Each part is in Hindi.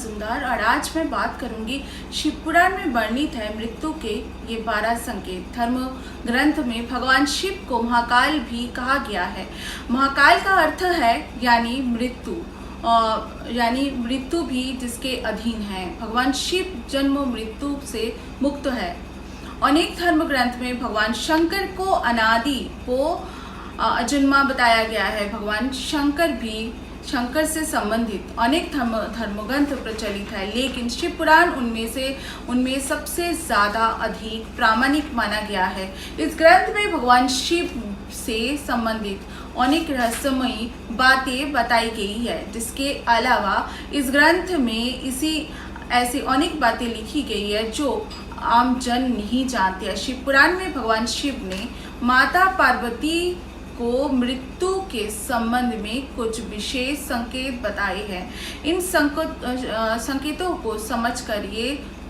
मजुमदार और आज मैं बात करूंगी शिवपुराण में वर्णित है मृत्यु के ये 12 संकेत। धर्म ग्रंथ में भगवान शिव को महाकाल भी कहा गया है। महाकाल का अर्थ है यानी मृत्यु, यानी मृत्यु भी जिसके अधीन है। भगवान शिव जन्म मृत्यु से मुक्त है। अनेक धर्म ग्रंथ में भगवान शंकर को अनादि को अजन्मा बताया गया है। भगवान शंकर से संबंधित अनेक धर्मग्रंथ प्रचलित है, लेकिन शिव पुराण उनमें सबसे ज़्यादा अधिक प्रामाणिक माना गया है। इस ग्रंथ में भगवान शिव से संबंधित अनेक रहस्यमयी बातें बताई गई है। जिसके अलावा इस ग्रंथ में ऐसी अनेक बातें लिखी गई है जो आम जन नहीं जानते हैं। शिव पुराण में भगवान शिव ने माता पार्वती को मृत्यु के संबंध में कुछ विशेष संकेत बताए हैं। इन संकेतों को समझकर ये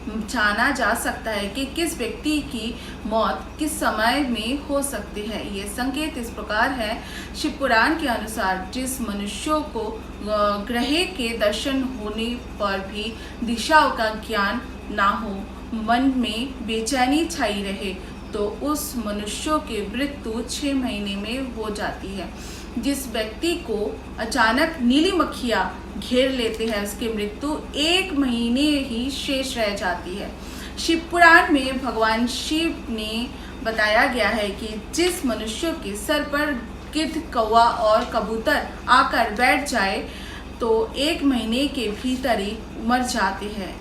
जाना जा सकता है कि किस व्यक्ति की मौत किस समय में हो सकती है। ये संकेत इस प्रकार है। शिव पुराण के अनुसार जिस मनुष्यों को ग्रह के दर्शन होने पर भी दिशाओं का ज्ञान ना हो, मन में बेचैनी छाई रहे, तो उस मनुष्यों की मृत्यु 6 महीने में हो जाती है। जिस व्यक्ति को अचानक नीली मक्खियाँ घेर लेते हैं, उसकी मृत्यु 1 महीने ही शेष रह जाती है। शिव पुराण में भगवान शिव ने बताया गया है कि जिस मनुष्य के सर पर गिद्ध, कौवा और कबूतर आकर बैठ जाए तो 1 महीने के भीतर ही मर जाते हैं।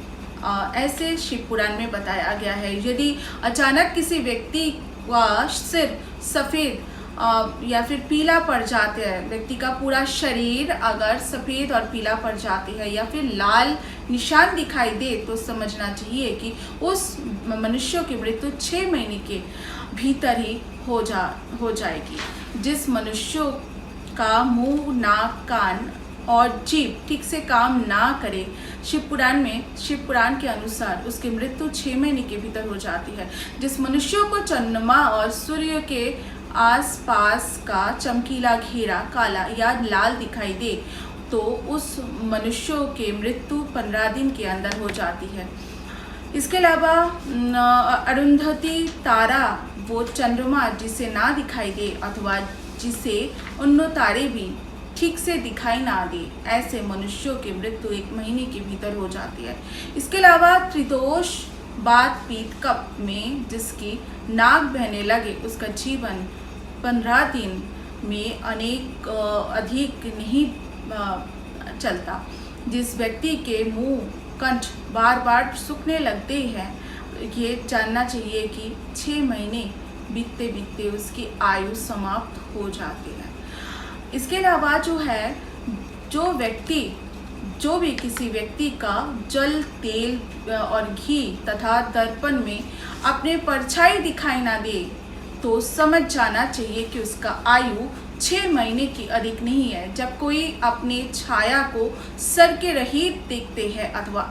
ऐसे शिव पुराण में बताया गया है। यदि अचानक किसी व्यक्ति का सिर सफ़ेद या फिर पीला पड़ जाता है, व्यक्ति का पूरा शरीर अगर सफ़ेद और पीला पड़ जाती है या फिर लाल निशान दिखाई दे, तो समझना चाहिए कि उस मनुष्य की मृत्यु 6 महीने के भीतर ही हो जाएगी। जिस मनुष्य का मुंह, नाक, कान और जीभ ठीक से काम ना करे, शिव पुराण के अनुसार उसकी मृत्यु 6 महीने के भीतर हो जाती है। जिस मनुष्य को चंद्रमा और सूर्य के आसपास का चमकीला घेरा काला या लाल दिखाई दे, तो उस मनुष्य की मृत्यु 15 दिन के अंदर हो जाती है। इसके अलावा अरुंधति तारा, वो चंद्रमा जिसे ना दिखाई दे अथवा जिसे अन्य तारे भी ठीक से दिखाई ना दे, ऐसे मनुष्यों की मृत्यु 1 महीने के भीतर हो जाती है। इसके अलावा त्रिदोष बात पीत कप में जिसकी नाक बहने लगे, उसका जीवन 15 दिन में अधिक नहीं चलता। जिस व्यक्ति के मुंह, कंठ बार बार सूखने लगते हैं, ये जानना चाहिए कि 6 महीने बीतते बीतते उसकी आयु समाप्त हो जाती है। इसके अलावा जो भी किसी व्यक्ति का जल, तेल और घी तथा दर्पण में अपने परछाई दिखाई ना दे, तो समझ जाना चाहिए कि उसका आयु 6 महीने की अधिक नहीं है। जब कोई अपने छाया को सर के रहित देखते हैं अथवा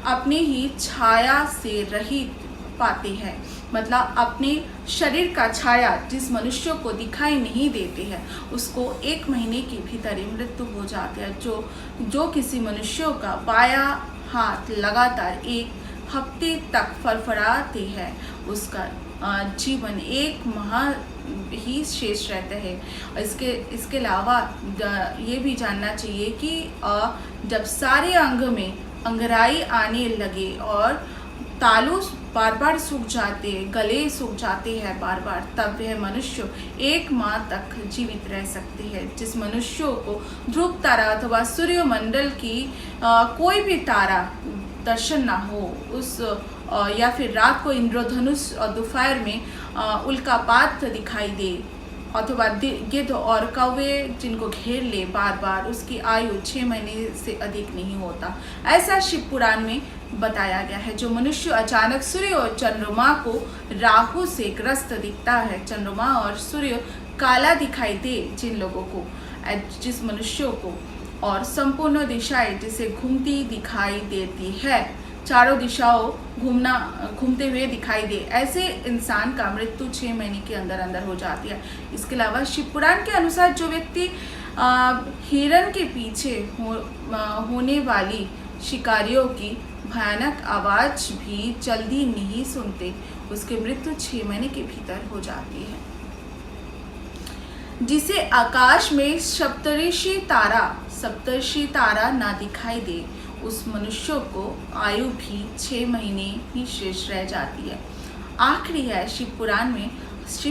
अपने ही छाया से रहित पाते हैं, मतलब अपने शरीर का छाया जिस मनुष्य को दिखाई नहीं देते हैं, उसको 1 महीने के भीतर ही मृत्यु हो जाती है। जो किसी मनुष्य का बाया हाथ लगातार 1 हफ्ते तक फड़फड़ाते हैं, उसका जीवन 1 माह ही शेष रहता है। इसके अलावा ये भी जानना चाहिए कि जब सारे अंग में अंगराई आने लगे और तालू बार बार सूख जाते, गले सूख जाते हैं बार बार, तब वह मनुष्य 1 माह तक जीवित रह सकते हैं। जिस मनुष्य को ध्रुव तारा अथवा सूर्यमंडल की कोई भी तारा दर्शन ना हो, या फिर रात को इंद्रधनुष और दोपहर में उल्कापात दिखाई दे, अथवा गिद्ध और कौवे जिनको घेर ले बार बार, उसकी आयु 6 महीने से अधिक नहीं होता। ऐसा शिव पुराण में बताया गया है। जो मनुष्य अचानक सूर्य और चंद्रमा को राहु से ग्रस्त दिखता है, चंद्रमा और सूर्य काला दिखाई दे जिस मनुष्यों को, और संपूर्ण दिशाएं जिसे घूमती दिखाई देती है, चारों दिशाओं घूमते हुए दिखाई दे, ऐसे इंसान का मृत्यु 6 महीने के अंदर अंदर हो जाती है। इसके अलावा शिव पुराण के अनुसार जो व्यक्ति हिरण के पीछे होने वाली शिकारियों की भयानक आवाज भी जल्दी नहीं सुनते, उसकी मृत्यु 6 महीने के भीतर हो जाती है। जिसे आकाश में सप्तर्षि तारा ना दिखाई दे, उस मनुष्य को आयु भी 6 महीने ही शेष रह जाती है। आखिरी है शिव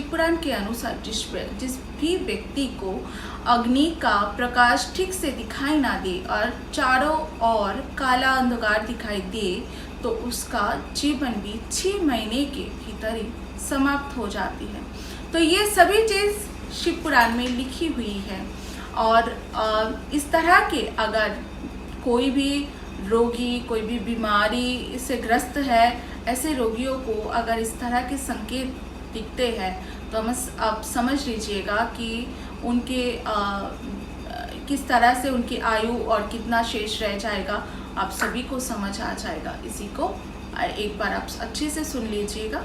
पुराण के अनुसार जिस भी व्यक्ति को अग्नि का प्रकाश ठीक से दिखाई ना दे और चारों ओर काला अंधकार दिखाई दे, तो उसका जीवन भी 6 महीने के भीतर ही समाप्त हो जाती है। तो ये सभी चीज़ शिव पुराण में लिखी हुई है। और इस तरह के अगर कोई भी रोगी, कोई भी बीमारी से ग्रस्त है, ऐसे रोगियों को अगर इस तरह के संकेत दिखते हैं तो आप समझ लीजिएगा कि उनके किस तरह से उनकी आयु और कितना शेष रह जाएगा, आप सभी को समझ आ जाएगा। इसी को एक बार आप अच्छे से सुन लीजिएगा।